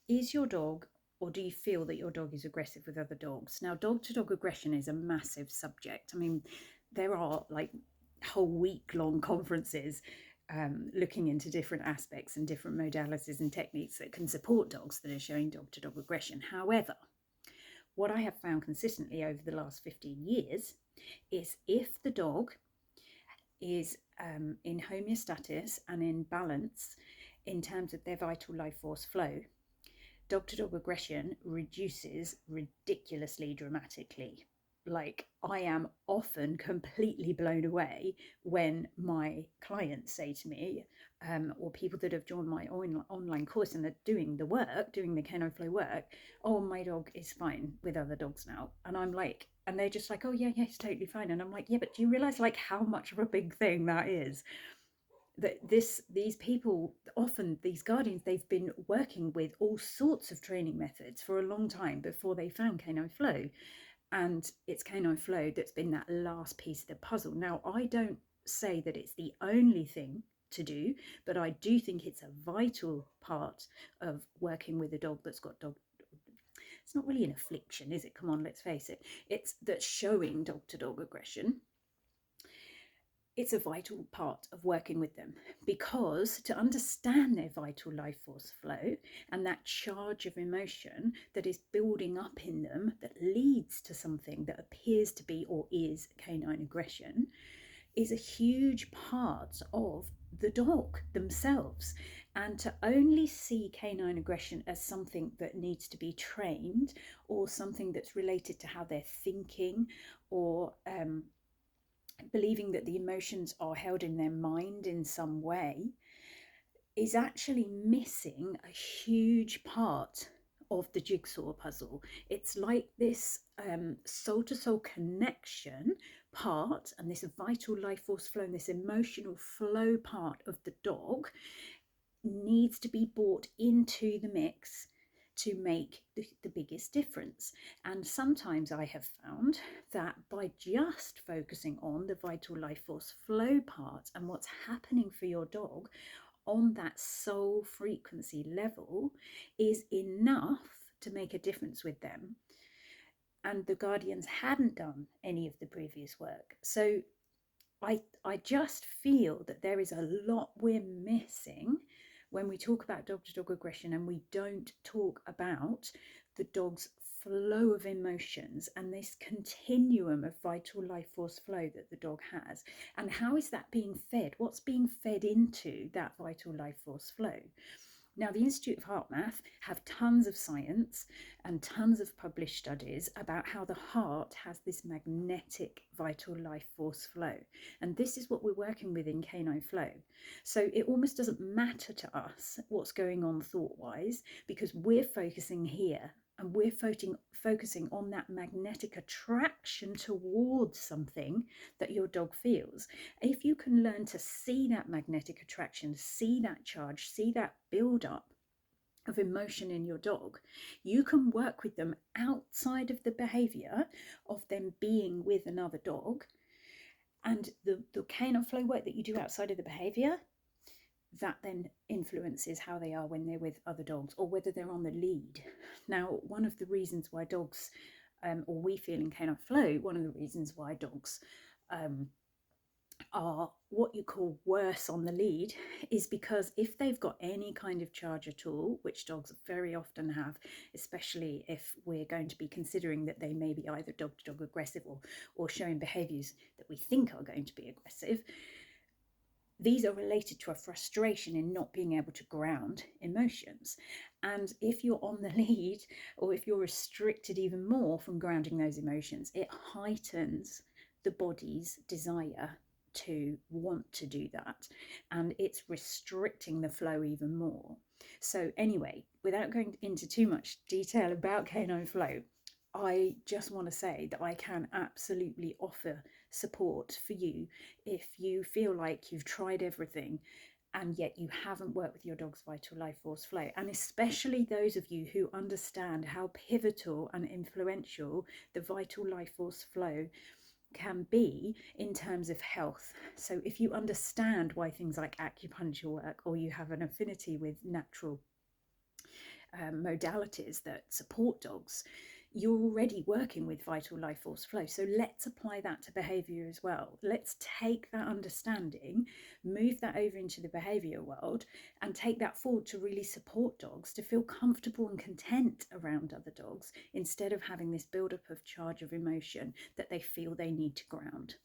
Is your dog, or do you feel that your dog is aggressive with other dogs? Now, dog to dog aggression is a massive subject. I mean, there are like whole week long conferences looking into different aspects and different modalities and techniques that can support dogs that are showing dog to dog aggression. However, what I have found consistently over the last 15 years is if the dog is in homeostasis and in balance in terms of their vital life force flow, dog to dog aggression reduces ridiculously dramatically. Like, I am often completely blown away when my clients say to me, or people that have joined my online course and are doing the work, doing the Canine Flow work, oh, my dog is fine with other dogs now. And I'm like, and they're just like, oh, yeah, yeah, it's totally fine. And I'm like, yeah, but do you realize like how much of a big thing that is? That these people, often these guardians, they've been working with all sorts of training methods for a long time before they found Canine Flow, and it's Canine Flow that's been that last piece of the puzzle. Now, I don't say that it's the only thing to do, but I do think it's a vital part of working with a dog that's got dog. It's not really an affliction, is it? Come on, let's face it. It's that showing dog to dog aggression. It's a vital part of working with them, because to understand their vital life force flow and that charge of emotion that is building up in them that leads to something that appears to be or is canine aggression is a huge part of the dog themselves. And to only see canine aggression as something that needs to be trained, or something that's related to how they're thinking, or believing that the emotions are held in their mind in some way, is actually missing a huge part of the jigsaw puzzle. It's like this soul to soul connection part, and this vital life force flow and this emotional flow part of the dog needs to be brought into the mix to make the biggest difference. And sometimes I have found that by just focusing on the vital life force flow part and what's happening for your dog on that soul frequency level is enough to make a difference with them. And the guardians hadn't done any of the previous work. So I just feel that there is a lot we're missing when we talk about dog to dog aggression, and we don't talk about the dog's flow of emotions and this continuum of vital life force flow that the dog has. And how is that being fed? What's being fed into that vital life force flow? Now, the Institute of HeartMath have tons of science and tons of published studies about how the heart has this magnetic vital life force flow. And this is what we're working with in Canine Flow. So it almost doesn't matter to us what's going on thought-wise, because we're focusing here and we're focusing on that magnetic attraction towards something that your dog feels. If you can learn to see that magnetic attraction, see that charge, see that build up of emotion in your dog, you can work with them outside of the behavior of them being with another dog. And the canine flow work that you do outside of the behavior, that then influences how they are when they're with other dogs, or whether they're on the lead. Now, one of the reasons why dogs, or we feel in Canine Flow, one of the reasons why dogs are what you call worse on the lead is because if they've got any kind of charge at all, which dogs very often have, especially if we're going to be considering that they may be either dog to dog aggressive or showing behaviors that we think are going to be aggressive, these are related to a frustration in not being able to ground emotions. And if you're on the lead, or if you're restricted even more from grounding those emotions, it heightens the body's desire to want to do that, and it's restricting the flow even more. So anyway, without going into too much detail about Canine Flow, I just want to say that I can absolutely offer support for you if you feel like you've tried everything and yet you haven't worked with your dog's vital life force flow. And especially those of you who understand how pivotal and influential the vital life force flow can be in terms of health. So if you understand why things like acupuncture work, or you have an affinity with natural modalities that support dogs, you're already working with vital life force flow. So let's apply that to behavior as well. Let's take that understanding, move that over into the behavior world, and take that forward to really support dogs to feel comfortable and content around other dogs, instead of having this buildup of charge of emotion that they feel they need to ground.